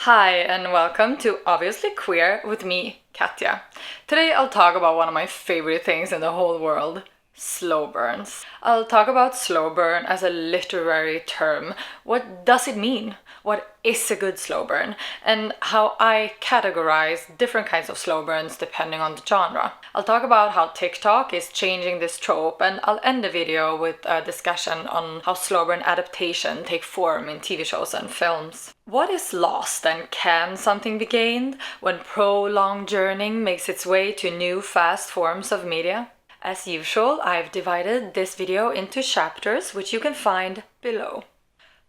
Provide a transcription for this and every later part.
Hi and welcome to Obviously Queer with me, Katja. Today I'll talk about one of my favorite things in the whole world, slow burns. I'll talk about slow burn as a literary term. What does it mean? What is a good slow burn? And how I categorize different kinds of slow burns depending on the genre. I'll talk about how TikTok is changing this trope, and I'll end the video with a discussion on how slow burn adaptation take form in TV shows and films. What is lost and can something be gained when prolonged journeying makes its way to new fast forms of media? As usual, I've divided this video into chapters which you can find below.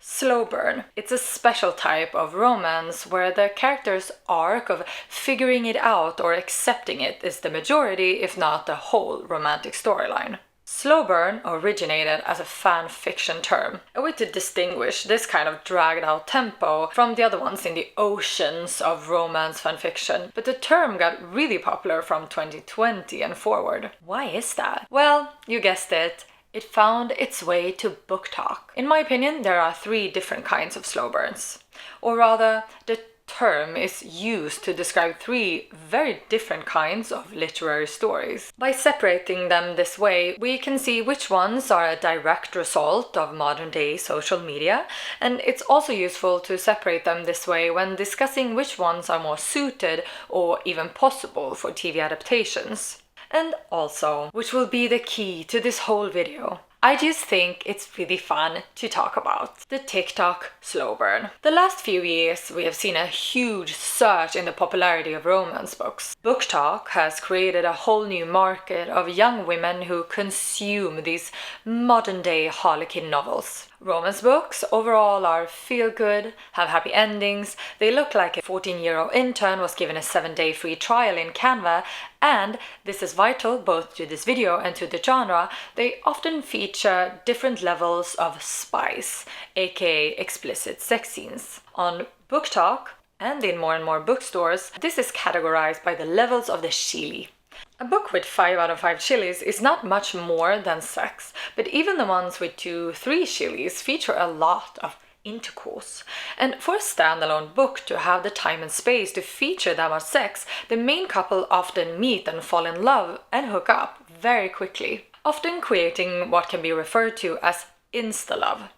Slow burn. It's a special type of romance where the character's arc of figuring it out or accepting it is the majority, if not the whole romantic storyline. Slow burn originated as a fan fiction term, a way to distinguish this kind of dragged out tempo from the other ones in the oceans of romance fan fiction, but the term got really popular from 2020 and forward. Why is that? Well, you guessed it. It found its way to Booktok. In my opinion, there are three different kinds of slow burns. Or rather, the term is used to describe three very different kinds of literary stories. By separating them this way, we can see which ones are a direct result of modern-day social media, and it's also useful to separate them this way when discussing which ones are more suited or even possible for TV adaptations. And also, which will be the key to this whole video, I just think it's really fun to talk about the TikTok slow burn. The last few years we have seen a huge surge in the popularity of romance books. Booktok has created a whole new market of young women who consume these modern-day Harlequin novels. Romance books overall are feel-good, have happy endings, they look like a 14-year-old intern was given a 7-day free trial in Canva, and, this is vital both to this video and to the genre, they often feature different levels of spice, aka explicit sex scenes. On Booktok, and in more and more bookstores, this is categorized by the levels of the chili. A book with 5 out of 5 chilies is not much more than sex, but even the ones with 2-3 chilies feature a lot of intercourse. And for a standalone book to have the time and space to feature that much sex, the main couple often meet and fall in love and hook up very quickly, often creating what can be referred to as insta-love.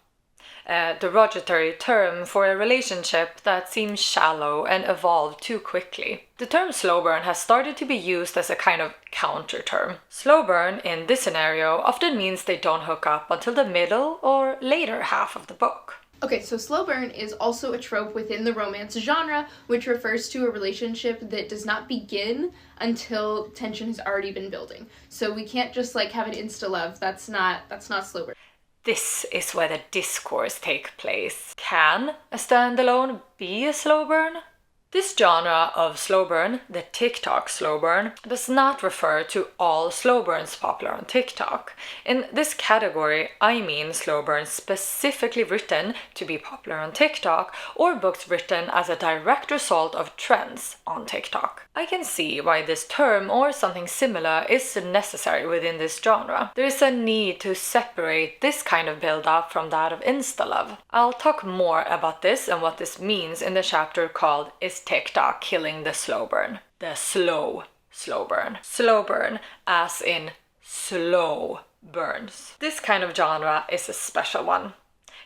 A derogatory term for a relationship that seems shallow and evolved too quickly. The term slow burn has started to be used as a kind of counter term. Slow burn in this scenario often means they don't hook up until the middle or later half of the book. Okay, so slow burn is also a trope within the romance genre, which refers to a relationship that does not begin until tension has already been building. So we can't just have an insta-love. That's not slow burn. This is where the discourse takes place. Can a standalone be a slow burn? This genre of slow burn, the TikTok slow burn, does not refer to all slow burns popular on TikTok. In this category, I mean slow burns specifically written to be popular on TikTok or books written as a direct result of trends on TikTok. I can see why this term or something similar is necessary within this genre. There is a need to separate this kind of build-up from that of insta-love. I'll talk more about this and what this means in the chapter called Is TikTok Killing the Slow Burn? The slow burn. Slow burn as in slow burns. This kind of genre is a special one,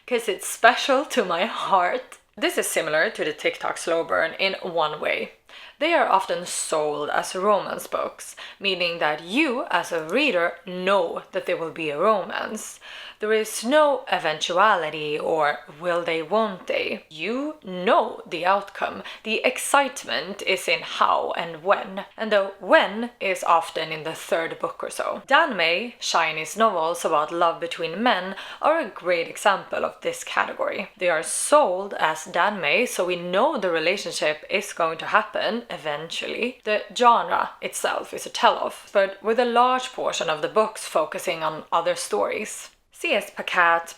because it's special to my heart. This is similar to the TikTok slow burn in one way. They are often sold as romance books, meaning that you, as a reader, know that there will be a romance. There is no eventuality or will they, won't they. You know the outcome. The excitement is in how and when, and the when is often in the third book or so. Danmei, Chinese novels about love between men, are a great example of this category. They are sold as Danmei, so we know the relationship is going to happen eventually. The genre itself is a tell-off, but with a large portion of the books focusing on other stories. C.S. Pacat.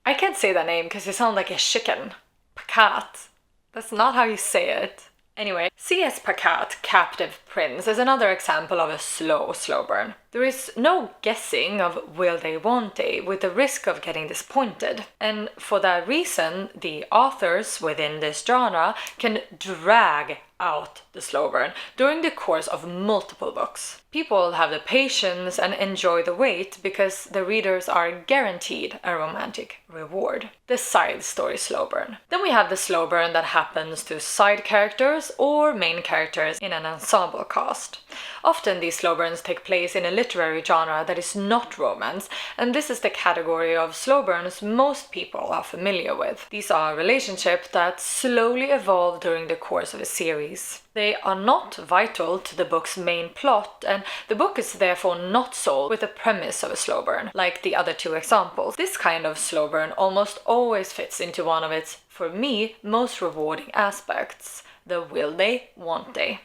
I can't say that name because it sounds like a chicken. Pacat. That's not how you say it. Anyway, C.S. Pacat, Captive Prince is another example of a slow burn. There is no guessing of will they, won't they, with the risk of getting disappointed. And for that reason, the authors within this genre can drag out the slow burn during the course of multiple books. People have the patience and enjoy the wait because the readers are guaranteed a romantic reward. The side story slow burn. Then we have the slow burn that happens to side characters or main characters in an ensemble cast. Often these slow burns take place in a literary genre that is not romance, and this is the category of slow burns most people are familiar with. These are relationships that slowly evolve during the course of a series. They are not vital to the book's main plot, and the book is therefore not sold with the premise of a slow burn, like the other two examples. This kind of slow burn almost always fits into one of its, for me, most rewarding aspects: the will they, won't they.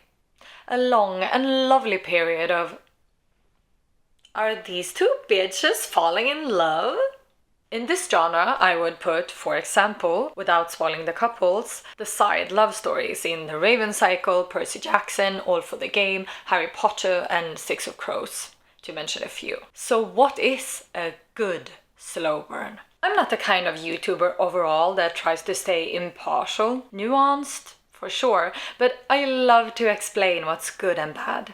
A long and lovely period of, are these two bitches falling in love? In this genre, I would put, for example, without spoiling the couples, the side love stories in The Raven Cycle, Percy Jackson, All for the Game, Harry Potter, and Six of Crows, to mention a few. So what is a good slow burn? I'm not the kind of YouTuber overall that tries to stay impartial, nuanced, for sure, but I love to explain what's good and bad.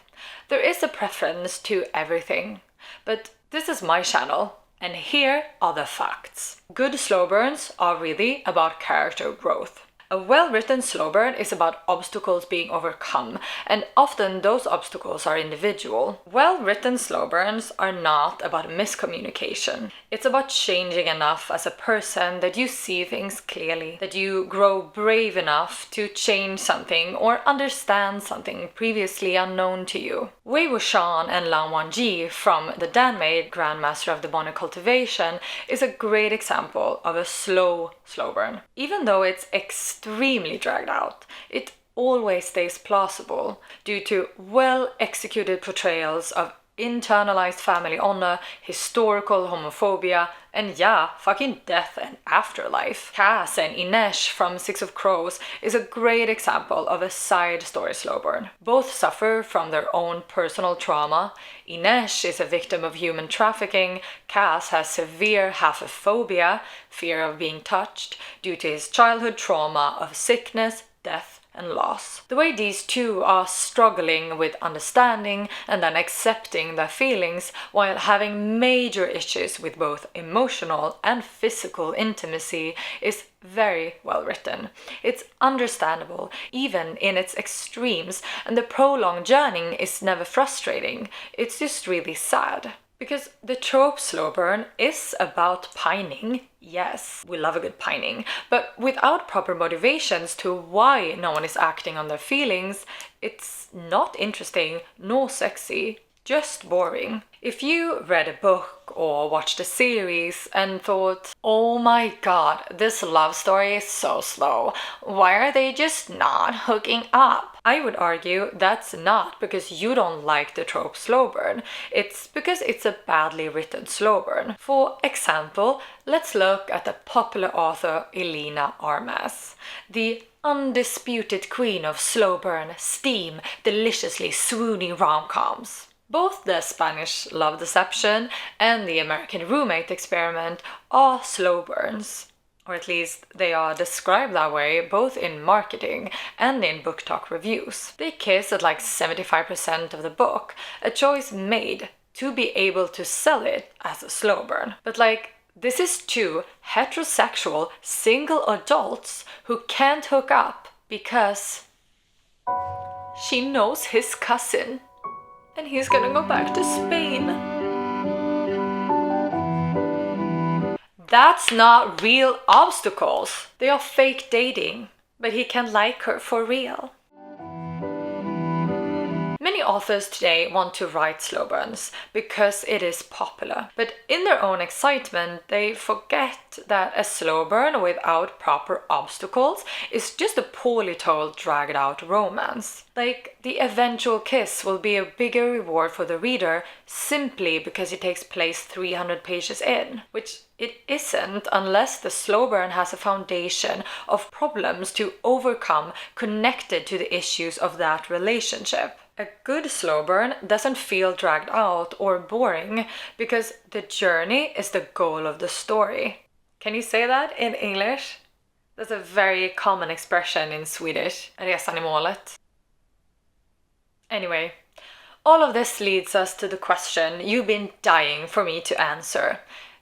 There is a preference to everything, but this is my channel. And here are the facts. Good slow burns are really about character growth. A well-written slow burn is about obstacles being overcome, and often those obstacles are individual. Well-written slow burns are not about miscommunication. It's about changing enough as a person that you see things clearly, that you grow brave enough to change something or understand something previously unknown to you. WangXian and WangXian from the Dan-made Grandmaster of Demonic Cultivation is a great example of a slow burn. Even though it's extremely dragged out, it always stays plausible due to well-executed portrayals of internalized family honor, historical homophobia, and fucking death and afterlife. Cass and Inesh from Six of Crows is a great example of a side story slow burn. Both suffer from their own personal trauma. Inesh is a victim of human trafficking. Cass has severe haphophobia, fear of being touched, due to his childhood trauma of sickness, death, and loss. The way these two are struggling with understanding and then accepting their feelings while having major issues with both emotional and physical intimacy is very well written. It's understandable, even in its extremes, and the prolonged journey is never frustrating. It's just really sad. Because the trope slow burn is about pining. Yes, we love a good pining, but without proper motivations to why no one is acting on their feelings, it's not interesting nor sexy, just boring. If you read a book or watched a series and thought, oh my god, this love story is so slow, why are they just not hooking up? I would argue that's not because you don't like the trope slow burn, it's because it's a badly written slow burn. For example, let's look at the popular author Elena Armas, the undisputed queen of slow burn, steam, deliciously swoony rom-coms. Both the Spanish Love Deception and the American Roommate Experiment are slow burns, or at least they are described that way both in marketing and in Booktok reviews. They kiss at like 75% of the book, a choice made to be able to sell it as a slow burn. But this is two heterosexual single adults who can't hook up because she knows his cousin. And he's gonna go back to Spain. That's not real obstacles. They are fake dating. But he can like her for real. Many authors today want to write slow burns because it is popular, but in their own excitement they forget that a slow burn without proper obstacles is just a poorly told, dragged out romance. The eventual kiss will be a bigger reward for the reader simply because it takes place 300 pages in, which it isn't unless the slow burn has a foundation of problems to overcome connected to the issues of that relationship. A good slow burn doesn't feel dragged out or boring because the journey is the goal of the story. Can you say that in English? That's a very common expression in Swedish, resan är målet. Anyway, all of this leads us to the question you've been dying for me to answer.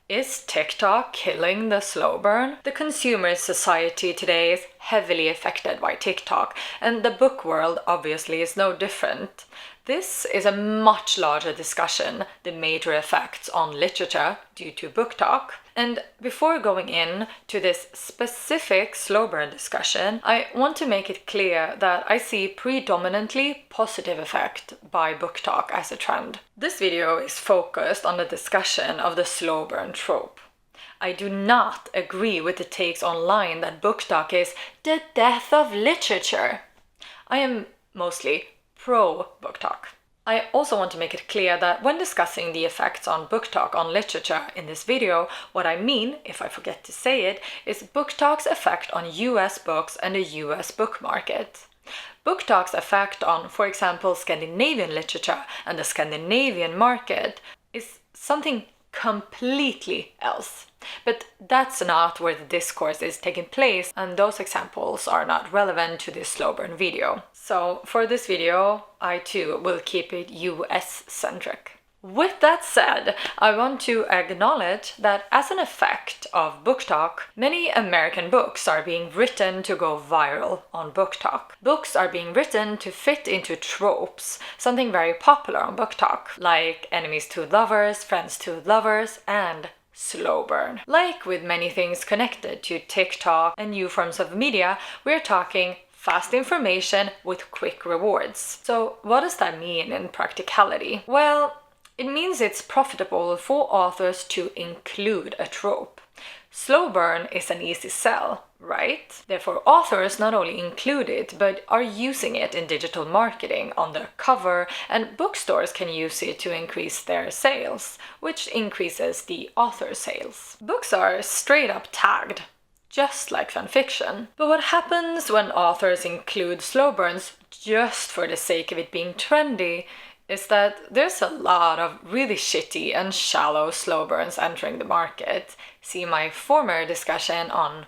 Is TikTok killing the slow burn? The consumer society today is heavily affected by TikTok, and the book world obviously is no different. This is a much larger discussion, the major effects on literature due to Booktok. And before going in to this specific slow burn discussion, I want to make it clear that I see predominantly positive effect by Booktok as a trend. This video is focused on the discussion of the slow burn trope. I do not agree with the takes online that Booktok is the death of literature. I am mostly pro-Booktok. I also want to make it clear that when discussing the effects on Booktok on literature in this video, what I mean, if I forget to say it, is Booktok's effect on US books and the US book market. Booktok's effect on, for example, Scandinavian literature and the Scandinavian market is something completely else. But that's not where the discourse is taking place, and those examples are not relevant to this slow burn video. So for this video, I too will keep it US-centric. With that said, I want to acknowledge that as an effect of Booktok, many American books are being written to go viral on Booktok. Books are being written to fit into tropes, something very popular on Booktok, like enemies to lovers, friends to lovers, and slow burn. Like with many things connected to TikTok and new forms of media, we're talking fast information with quick rewards. So what does that mean in practicality? Well, it means it's profitable for authors to include a trope. Slow burn is an easy sell, right? Therefore, authors not only include it, but are using it in digital marketing on their cover, and bookstores can use it to increase their sales, which increases the author sales. Books are straight up tagged, just like fanfiction. But what happens when authors include slow burns just for the sake of it being trendy is that there's a lot of really shitty and shallow slow burns entering the market. See my former discussion on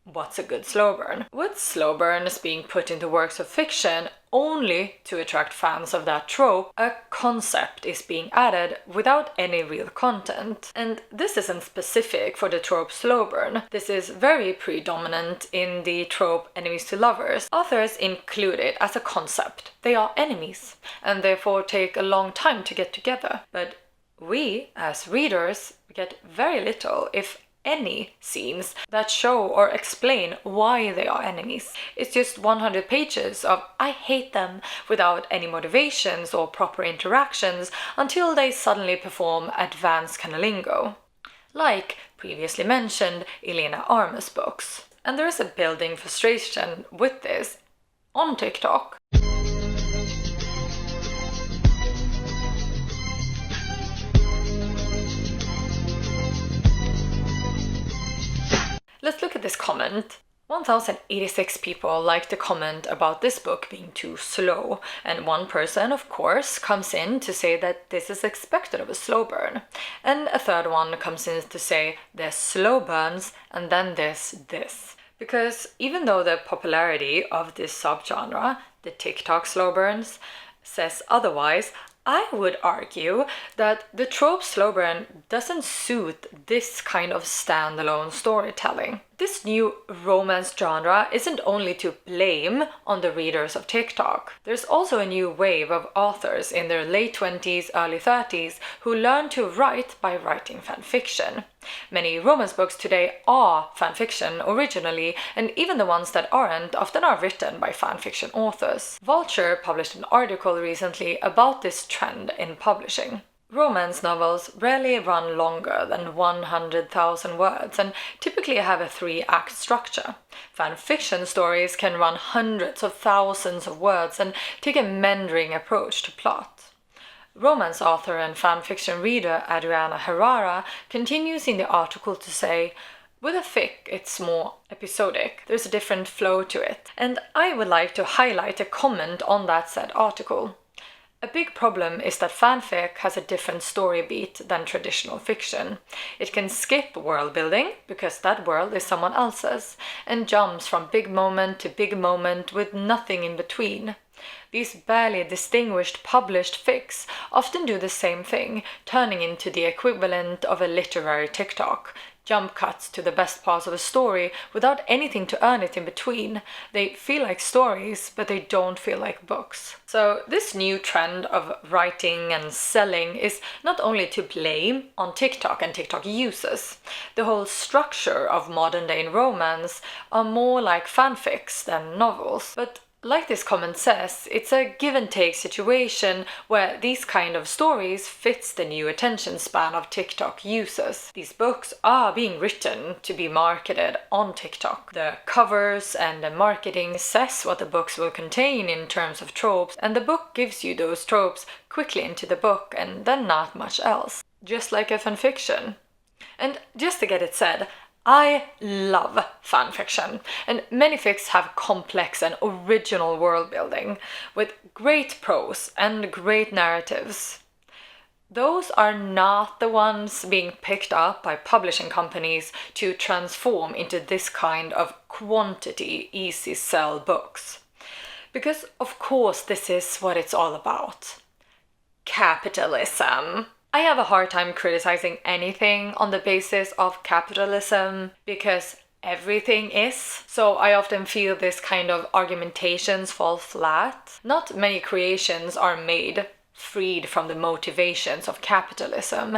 what's a good slow burn. With slow burns being put into works of fiction only to attract fans of that trope, a concept is being added without any real content. And this isn't specific for the trope slow burn. This is very predominant in the trope enemies to lovers. Authors include it as a concept. They are enemies and therefore take a long time to get together. But we, as readers, get very little, if any, scenes that show or explain why they are enemies. It's just 100 pages of I hate them without any motivations or proper interactions until they suddenly perform advanced cunnilingo. Like previously mentioned Elena Armas books. And there is a building frustration with this on TikTok. Let's look at this comment. 1086 people liked the comment about this book being too slow, and one person, of course, comes in to say that this is expected of a slow burn. And a third one comes in to say there's slow burns and then there's this. Because even though the popularity of this subgenre, the TikTok slow burns, says otherwise, I would argue that the trope slow burn doesn't suit this kind of standalone storytelling. This new romance genre isn't only to blame on the readers of TikTok. There's also a new wave of authors in their late 20s, early 30s who learn to write by writing fanfiction. Many romance books today are fanfiction originally, and even the ones that aren't often are written by fanfiction authors. Vulture published an article recently about this trend in publishing. Romance novels rarely run longer than 100,000 words and typically have a 3-act structure. Fanfiction stories can run hundreds of thousands of words and take a meandering approach to plot. Romance author and fanfiction reader Adriana Herrera continues in the article to say, with a fic, it's more episodic. There's a different flow to it. And I would like to highlight a comment on that said article. A big problem is that fanfic has a different story beat than traditional fiction. It can skip world building, because that world is someone else's, and jumps from big moment to big moment with nothing in between. These barely distinguished published fics often do the same thing, turning into the equivalent of a literary TikTok. Jump cuts to the best parts of a story without anything to earn it in between. They feel like stories, but they don't feel like books. So this new trend of writing and selling is not only to blame on TikTok and TikTok users. The whole structure of modern day romance are more like fanfics than novels. But like this comment says, it's a give and take situation where these kind of stories fits the new attention span of TikTok users. These books are being written to be marketed on TikTok. The covers and the marketing says what the books will contain in terms of tropes, and the book gives you those tropes quickly into the book and then not much else. Just like a fanfiction. And just to get it said, I love fanfiction, and many fics have complex and original world building, with great prose and great narratives. Those are not the ones being picked up by publishing companies to transform into this kind of quantity, easy sell books. Because of course this is what it's all about. Capitalism. I have a hard time criticizing anything on the basis of capitalism because everything is. So I often feel this kind of argumentations fall flat. Not many creations are made freed from the motivations of capitalism.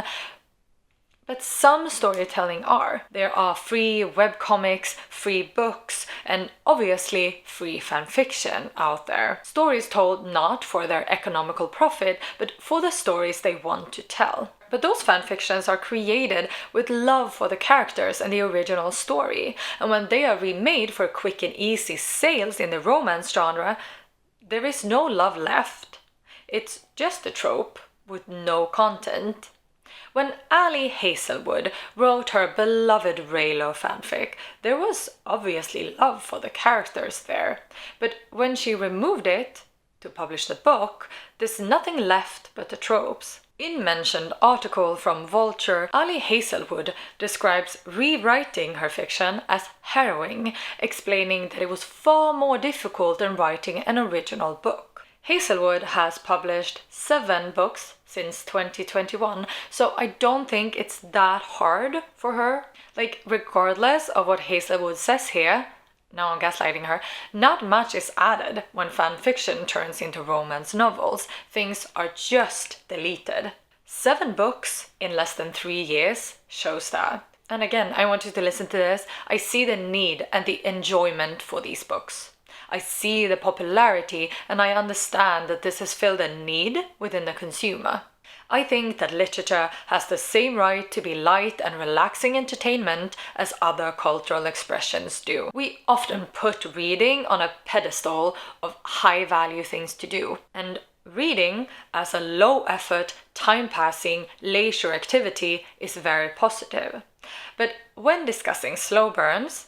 But some storytelling are. There are free webcomics, free books, and obviously free fanfiction out there. Stories told not for their economical profit, but for the stories they want to tell. But those fanfictions are created with love for the characters and the original story, and when they are remade for quick and easy sales in the romance genre, there is no love left. It's just a trope with no content. When Ali Hazelwood wrote her beloved Raylo fanfic, there was obviously love for the characters there, but when she removed it to publish the book, there's nothing left but the tropes. In mentioned article from Vulture, Ali Hazelwood describes rewriting her fiction as harrowing, explaining that it was far more difficult than writing an original book. Hazelwood has published 7 books since 2021, so I don't think it's that hard for her. Like, regardless of what Hazelwood says here, now I'm gaslighting her, not much is added when fanfiction turns into romance novels. Things are just deleted. 7 books in less than 3 years shows that. And again, I want you to listen to this. I see the need and the enjoyment for these books. I see the popularity, and I understand that this has filled a need within the consumer. I think that literature has the same right to be light and relaxing entertainment as other cultural expressions do. We often put reading on a pedestal of high-value things to do, and reading as a low-effort, time-passing, leisure activity is very positive. But when discussing slow burns,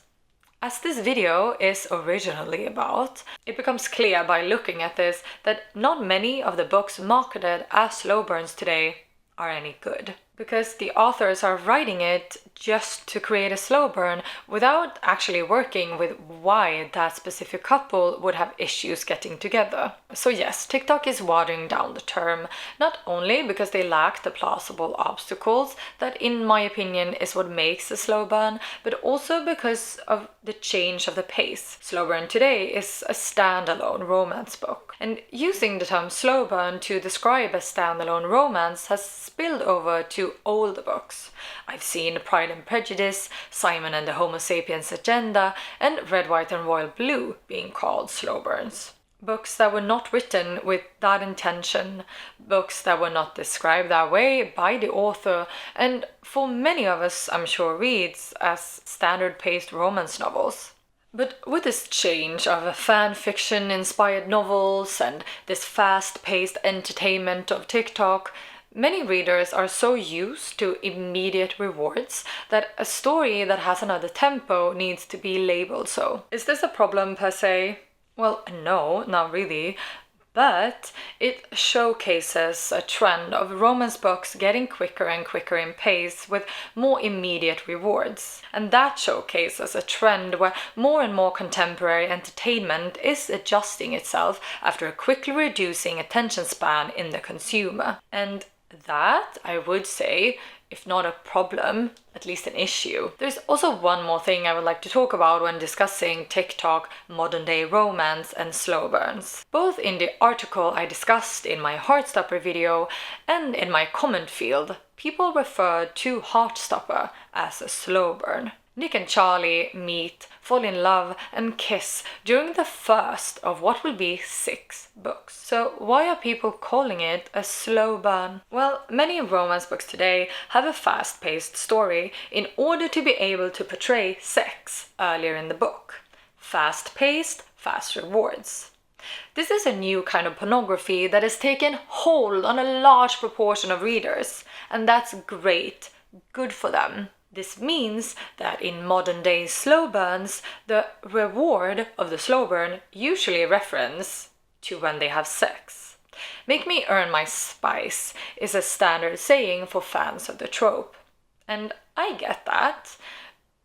as this video is originally about, it becomes clear by looking at this that not many of the books marketed as slow burns today are any good. Because the authors are writing it just to create a slow burn without actually working with why that specific couple would have issues getting together. So yes, TikTok is watering down the term, not only because they lack the plausible obstacles, that in my opinion is what makes a slow burn, but also because of the change of the pace. Slow burn today is a standalone romance book, and using the term slow burn to describe a standalone romance has spilled over to older books. I've seen Pride and Prejudice, Simon and the Homo Sapiens Agenda, and Red, White and Royal Blue being called slow burns. Books that were not written with that intention, books that were not described that way by the author, and for many of us, I'm sure, reads as standard-paced romance novels. But with this change of fan fiction-inspired novels and this fast-paced entertainment of TikTok, many readers are so used to immediate rewards that a story that has another tempo needs to be labeled so. Is this a problem per se? Well, no, not really. but it showcases a trend of romance books getting quicker and quicker in pace with more immediate rewards. And that showcases a trend where more and more contemporary entertainment is adjusting itself after a quickly reducing attention span in the consumer. And that, I would say, if not a problem, at least an issue. There's also one more thing I would like to talk about when discussing TikTok, modern day romance, and slow burns. Both in the article I discussed in my Heartstopper video and in my comment field, people refer to Heartstopper as a slow burn. Nick and Charlie meet, fall in love, and kiss during the first of what will be 6 books. So why are people calling it a slow burn? Well, many romance books today have a fast-paced story in order to be able to portray sex earlier in the book. Fast-paced, fast rewards. This is a new kind of pornography that has taken hold on a large proportion of readers, and that's great. Good for them. This means that in modern day slow burns, the reward of the slow burn usually reference to when they have sex. Make me earn my spice is a standard saying for fans of the trope. And I get that.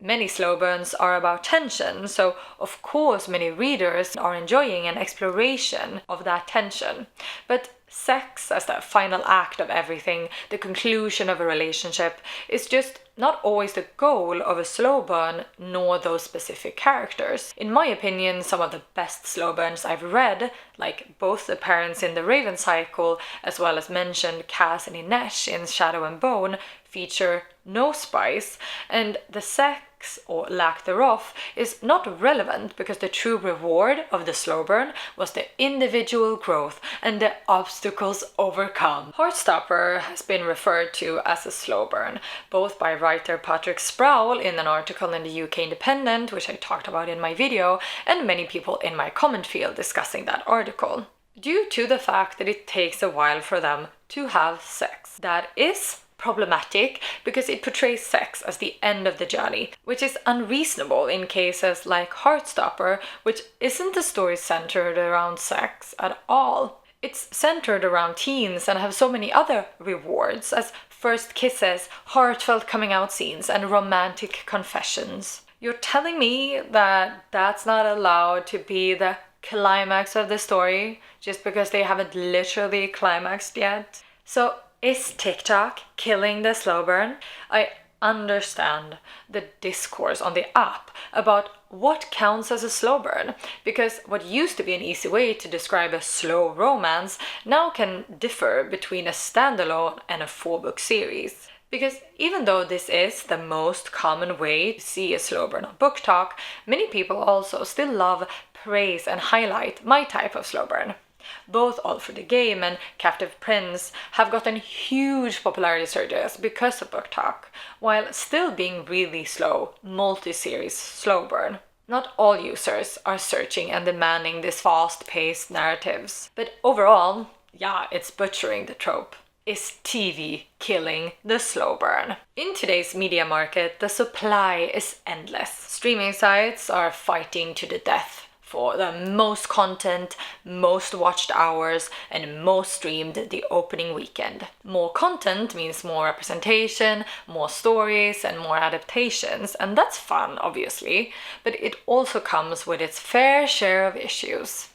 Many slow burns are about tension, so of course many readers are enjoying an exploration of that tension. But sex as the final act of everything, the conclusion of a relationship, is just not always the goal of a slow burn, nor those specific characters. In my opinion, some of the best slow burns I've read, like both the parents in the Raven Cycle, as well as mentioned Cass and Inesh in Shadow and Bone, feature no spice, and the sex, or lack thereof, is not relevant because the true reward of the slow burn was the individual growth and the obstacles overcome. Heartstopper has been referred to as a slow burn, both by writer Patrick Sproul in an article in the UK Independent, which I talked about in my video, and many people in my comment field discussing that article, due to the fact that it takes a while for them to have sex. That is problematic because it portrays sex as the end of the journey, which is unreasonable in cases like Heartstopper, which isn't a story centered around sex at all. It's centered around teens and have so many other rewards as first kisses, heartfelt coming out scenes, and romantic confessions. You're telling me that that's not allowed to be the climax of the story just because they haven't literally climaxed yet? So is TikTok killing the slow burn? I understand the discourse on the app about what counts as a slow burn, because what used to be an easy way to describe a slow romance now can differ between a standalone and a 4-book series. Because even though this is the most common way to see a slow burn on Booktok, many people also still love, praise, and highlight my type of slow burn. Both All for the Game and Captive Prince have gotten huge popularity surges because of Booktok, while still being really slow, multi-series slow burn. Not all users are searching and demanding these fast-paced narratives, but overall, yeah, it's butchering the trope. Is TV killing the slow burn? In today's media market, the supply is endless. Streaming sites are fighting to the death for the most content, most watched hours, and most streamed the opening weekend. More content means more representation, more stories, and more adaptations, and that's fun, obviously, but it also comes with its fair share of issues.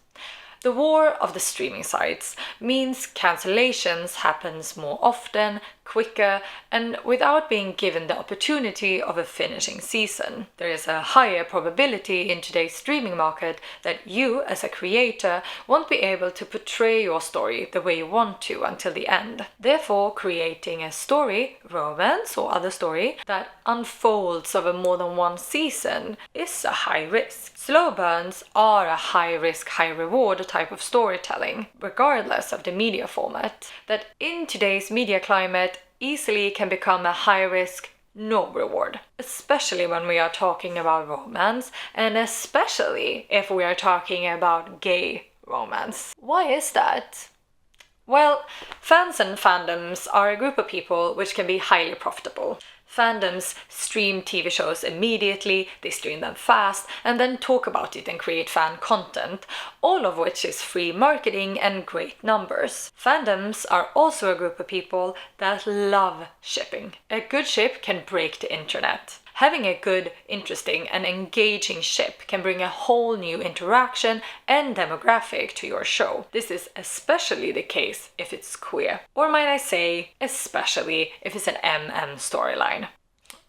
The war of the streaming sites means cancellations happens more often, quicker, and without being given the opportunity of a finishing season. There is a higher probability in today's streaming market that you, as a creator, won't be able to portray your story the way you want to until the end. Therefore, creating a story, romance or other story, that unfolds over more than one season is a high risk. Slow burns are a high risk, high reward type of storytelling, regardless of the media format, that in today's media climate easily can become a high risk, no reward, especially when we are talking about romance, and especially if we are talking about gay romance. Why is that? Well, fans and fandoms are a group of people which can be highly profitable. Fandoms stream TV shows immediately, they stream them fast, and then talk about it and create fan content, all of which is free marketing and great numbers. Fandoms are also a group of people that love shipping. A good ship can break the internet. Having a good, interesting, and engaging ship can bring a whole new interaction and demographic to your show. This is especially the case if it's queer. Or might I say, especially if it's an MM storyline.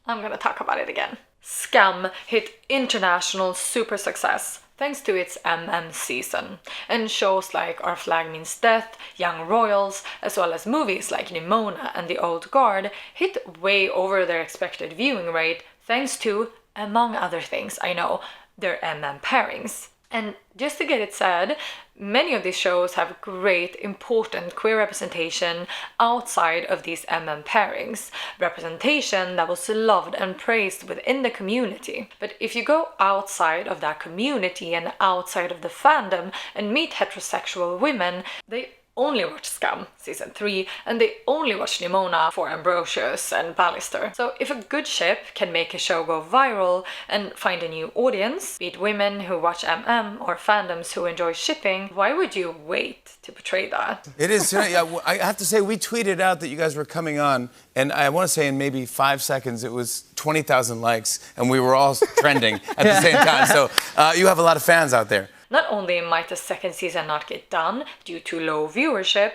I'm gonna talk about it again. Scum hit international super success thanks to its MM season, and shows like Our Flag Means Death, Young Royals, as well as movies like Nimona and The Old Guard hit way over their expected viewing rate thanks to, among other things, I know, their MM pairings. And just to get it said, many of these shows have great, important queer representation outside of these MM pairings, representation that was loved and praised within the community. But if you go outside of that community and outside of the fandom and meet heterosexual women, they only watch Scum season 3, and they only watch Nimona for Ambrosius and Ballister. So if a good ship can make a show go viral and find a new audience, be it women who watch MM or fandoms who enjoy shipping, why would you wait to portray that? It is, yeah, I have to say, we tweeted out that you guys were coming on, and I want to say in maybe 5 seconds it was 20,000 likes, and we were all trending at the same time. So you have a lot of fans out there. Not only might the second season not get done due to low viewership,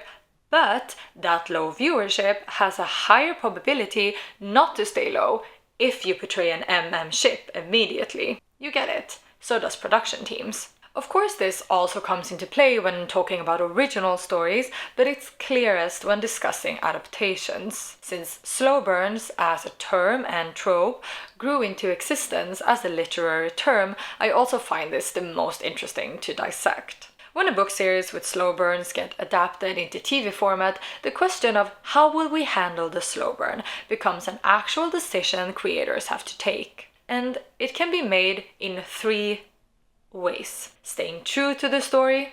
but that low viewership has a higher probability not to stay low if you portray an MM ship immediately. You get it. So does production teams. Of course, this also comes into play when talking about original stories, but it's clearest when discussing adaptations. Since slow burns as a term and trope grew into existence as a literary term, I also find this the most interesting to dissect. When a book series with slow burns get adapted into TV format, the question of how will we handle the slow burn becomes an actual decision creators have to take. And it can be made in 3 ways: staying true to the story,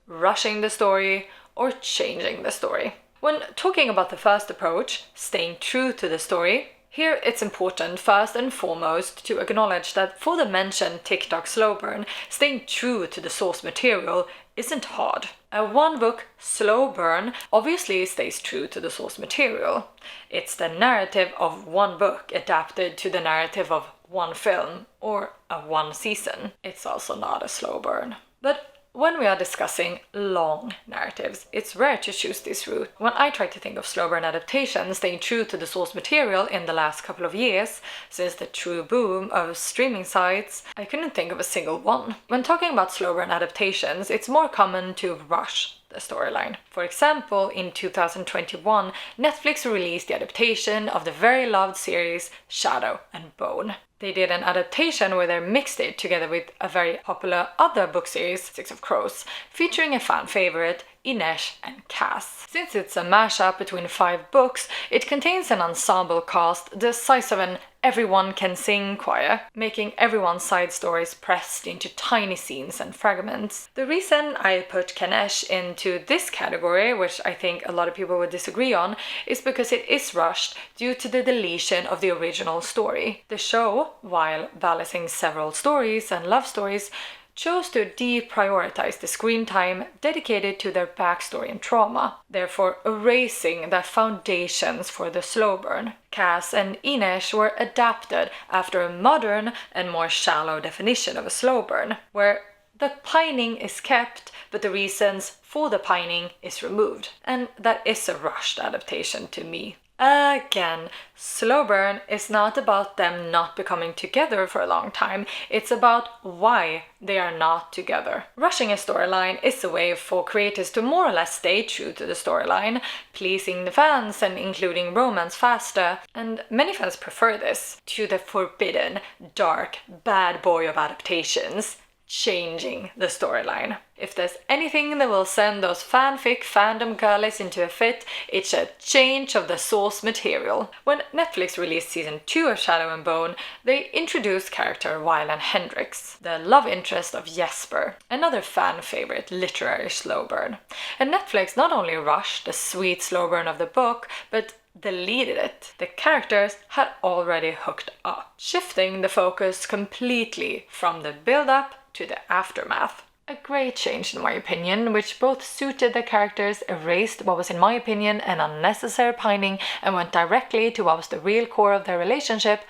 rushing the story, or changing the story. When talking about the first approach, staying true to the story, here it's important first and foremost to acknowledge that for the mentioned TikTok slow burn, staying true to the source material isn't hard. A one-book slow burn obviously stays true to the source material. It's the narrative of one book adapted to the narrative of one film or a one season. It's also not a slow burn. But when we are discussing long narratives, it's rare to choose this route. When I try to think of slow burn adaptations staying true to the source material in the last couple of years, since the true boom of streaming sites, I couldn't think of a single one. When talking about slow burn adaptations, it's more common to rush the storyline. For example, in 2021, Netflix released the adaptation of the very loved series Shadow and Bone. They did an adaptation where they mixed it together with a very popular other book series, Six of Crows, featuring a fan favorite, Inesh and Cass. Since it's a mashup between 5 books, it contains an ensemble cast the size of an everyone can sing choir, making everyone's side stories pressed into tiny scenes and fragments. The reason I put Kanej into this category, which I think a lot of people would disagree on, is because it is rushed due to the deletion of the original story. The show, while balancing several stories and love stories, chose to deprioritize the screen time dedicated to their backstory and trauma, therefore erasing the foundations for the slow burn. Cass and Inesh were adapted after a modern and more shallow definition of a slow burn, where the pining is kept, but the reasons for the pining is removed. And that is a rushed adaptation to me. Again, slow burn is not about them not becoming together for a long time, it's about why they are not together. Rushing a storyline is a way for creators to more or less stay true to the storyline, pleasing the fans and including romance faster, and many fans prefer this to the forbidden, dark, bad boy of adaptations, changing the storyline. If there's anything that will send those fanfic fandom girlies into a fit, it's a change of the source material. When Netflix released season 2 of Shadow and Bone, they introduced character Wylan Hendrix, the love interest of Wesper, another fan favorite literary slow burn. And Netflix not only rushed the sweet slow burn of the book, but deleted it. The characters had already hooked up, shifting the focus completely from the build-up to the aftermath. A great change in my opinion, which both suited the characters, erased what was in my opinion an unnecessary pining, and went directly to what was the real core of their relationship: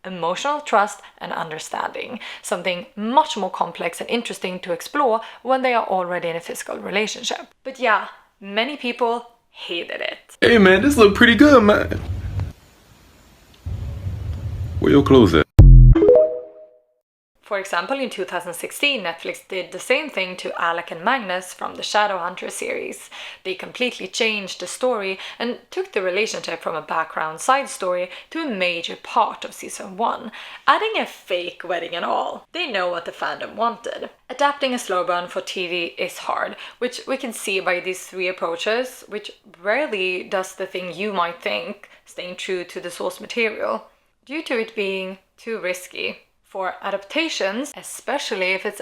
emotional trust and understanding. Something much more complex and interesting to explore when they are already in a physical relationship. But yeah, many people hated it. Hey man, this look pretty good, man. Where your clothes at? For example, in 2016, Netflix did the same thing to Alec and Magnus from the Shadowhunter series. They completely changed the story and took the relationship from a background side story to a major part of season 1, adding a fake wedding and all. They know what the fandom wanted. Adapting a slow burn for TV is hard, which we can see by these 3 approaches, which rarely does the thing you might think, staying true to the source material, due to it being too risky. For adaptations, especially if it's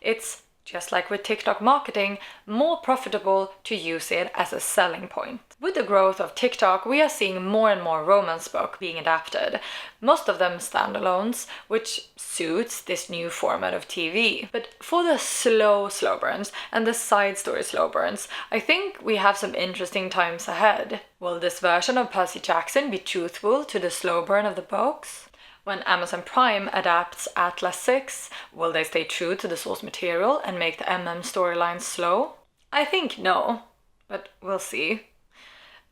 it's, just like with TikTok marketing, more profitable to use it as a selling point. With the growth of TikTok, we are seeing more and more romance books being adapted, most of them standalones, which suits this new format of TV. But for the slow burns and the side story slow burns, I think we have some interesting times ahead. Will this version of Percy Jackson be truthful to the slow burn of the books? When Amazon Prime adapts Atlas 6, will they stay true to the source material and make the storyline slow? I think no, but we'll see.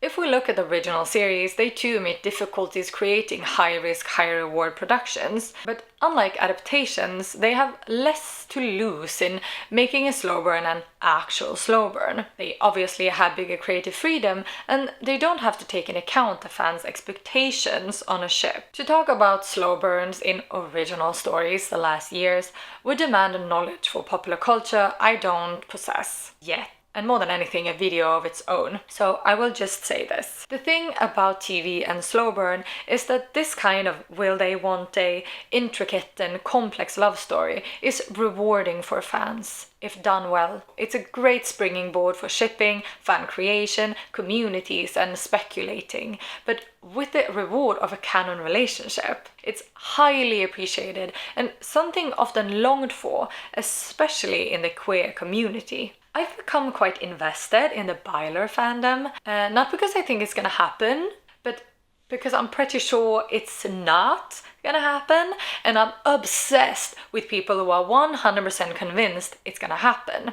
If we look at the original series, they too meet difficulties creating high-risk, high-reward productions, but unlike adaptations, they have less to lose in making a slow burn an actual slow burn. They obviously have bigger creative freedom, and they don't have to take into account the fans' expectations on a ship. To talk about slow burns in original stories the last years would demand a knowledge for popular culture I don't possess yet. And more than anything, a video of its own. So I will just say this. The thing about TV and slow burn is that this kind of will they, won't they, intricate and complex love story is rewarding for fans, if done well. It's a great springing board for shipping, fan creation, communities, and speculating. But with the reward of a canon relationship, it's highly appreciated and something often longed for, especially in the queer community. I've become quite invested in the Byler fandom, not because I think it's gonna happen, but because I'm pretty sure it's not gonna happen, and I'm obsessed with people who are 100% convinced it's gonna happen.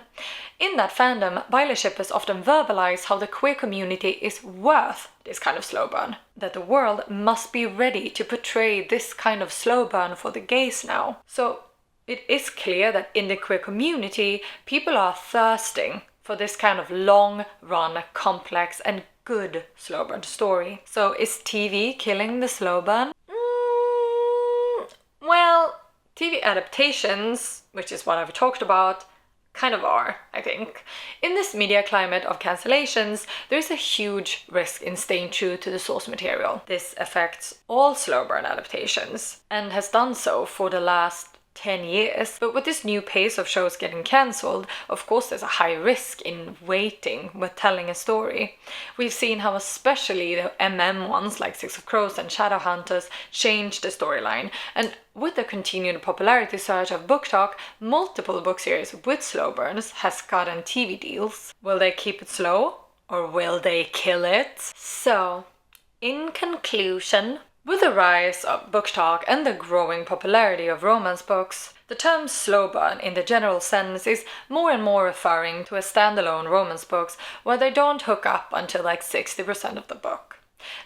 In that fandom, Byler shippers often verbalize how the queer community is worth this kind of slow burn, that the world must be ready to portray this kind of slow burn for the gays now. So it is clear that in the queer community, people are thirsting for this kind of long-run, complex and good slow burn story. So is TV killing the slow burn? Well, TV adaptations, which is what I've talked about, kind of are, I think. In this media climate of cancellations, there's a huge risk in staying true to the source material. This affects all slow burn adaptations, and has done so for the last 10 years. But with this new pace of shows getting cancelled, of course there's a high risk in waiting with telling a story. We've seen how especially the ones like Six of Crows and Shadowhunters changed the storyline, and with the continued popularity surge of Booktok, multiple book series with slow burns has gotten TV deals. Will they keep it slow, or will they kill it? So, in conclusion, with the rise of Booktok and the growing popularity of romance books, the term slow burn in the general sense is more and more referring to a standalone romance books where they don't hook up until like 60% of the book.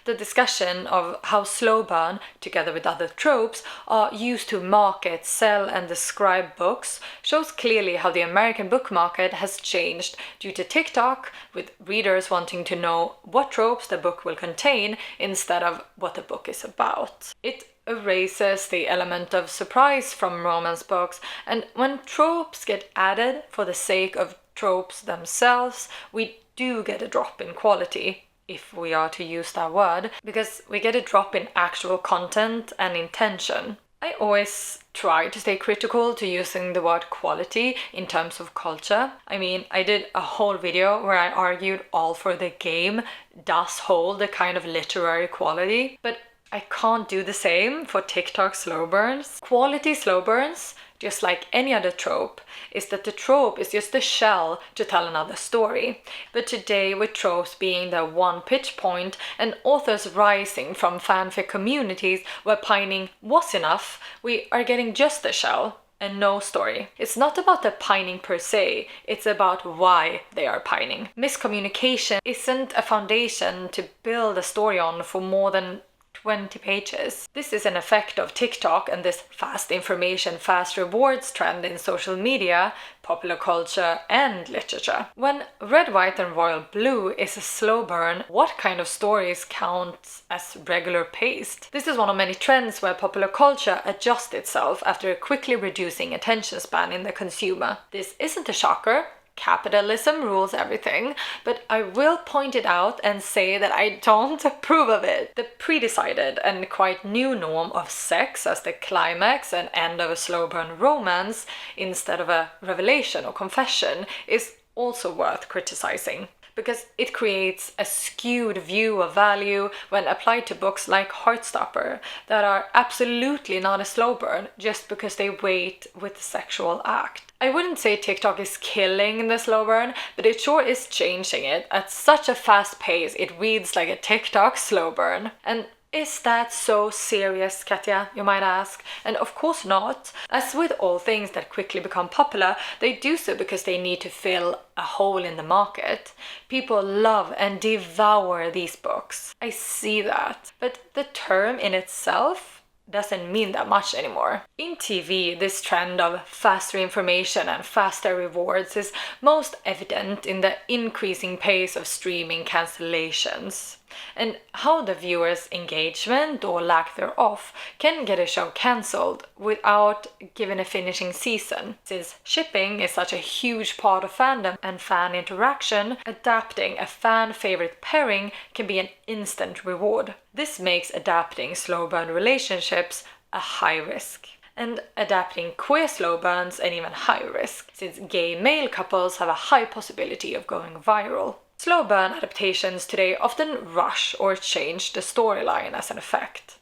The discussion of how slow burn, together with other tropes, are used to market, sell and describe books shows clearly how the American book market has changed due to TikTok, with readers wanting to know what tropes the book will contain instead of what the book is about. It erases the element of surprise from romance books, and when tropes get added for the sake of tropes themselves, we do get a drop in quality, if we are to use that word, because we get a drop in actual content and intention. I always try to stay critical to using the word quality in terms of culture. I mean, I did a whole video where I argued All for the Game does hold a kind of literary quality, but I can't do the same for TikTok slow burns. Quality slow burns, just like any other trope, is that the trope is just a shell to tell another story. But today, with tropes being the one pitch point and authors rising from fanfic communities where pining was enough, we are getting just a shell and no story. It's not about the pining per se, it's about why they are pining. Miscommunication isn't a foundation to build a story on for more than 20 pages. This is an effect of TikTok and this fast information, fast rewards trend in social media, popular culture, and literature. When red, white, and royal blue is a slow burn, what kind of stories count as regular paced? This is one of many trends where popular culture adjusts itself after quickly reducing attention span in the consumer. This isn't a shocker. Capitalism rules everything, but I will point it out and say that I don't approve of it. The pre-decided and quite new norm of sex as the climax and end of a slow burn romance instead of a revelation or confession is also worth criticizing, because it creates a skewed view of value when applied to books like Heartstopper that are absolutely not a slow burn just because they wait with the sexual act. I wouldn't say TikTok is killing the slow burn, but it sure is changing it at such a fast pace it reads like a TikTok slow burn. And is that so serious, Katja, you might ask? And of course not. As with all things that quickly become popular, they do so because they need to fill a hole in the market. People love and devour these books. I see that. But the term in itself doesn't mean that much anymore. In TV, this trend of faster information and faster rewards is most evident in the increasing pace of streaming cancellations, and how the viewer's engagement or lack thereof can get a show cancelled without given a finishing season. Since shipping is such a huge part of fandom and fan interaction, adapting a fan favorite pairing can be an instant reward. This makes adapting slow burn relationships a high risk, and adapting queer slow burns an even higher risk, since gay male couples have a high possibility of going viral. Slow burn adaptations today often rush or change the storyline as an effect.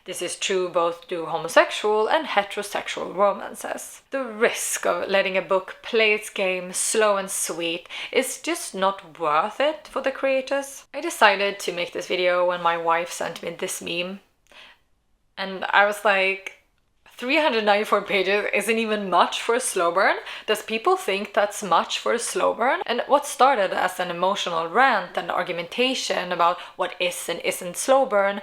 This is true both to homosexual and heterosexual romances. The risk of letting a book play its game slow and sweet is just not worth it for the creators. I decided to make this video when my wife sent me this meme, and I was like, 394 pages isn't even much for a slow burn? Does people think that's much for a slow burn? And what started as an emotional rant and argumentation about what is and isn't slow burn,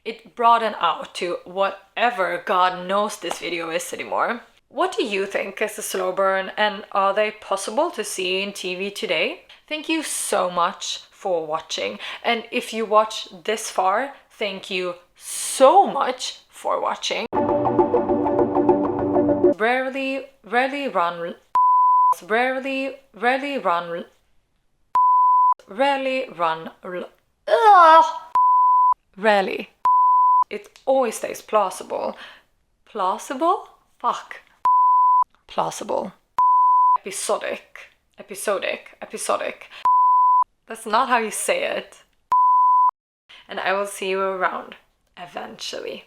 it broadened out to whatever God knows this video is anymore. What do you think is a slow burn, and are they possible to see in TV today? Thank you so much for watching, and if you watch this far, thank you so much for watching. Rarely run. Rarely. It always stays plausible. Plausible? Fuck. Plausible. Episodic. That's not how you say it. And I will see you around eventually.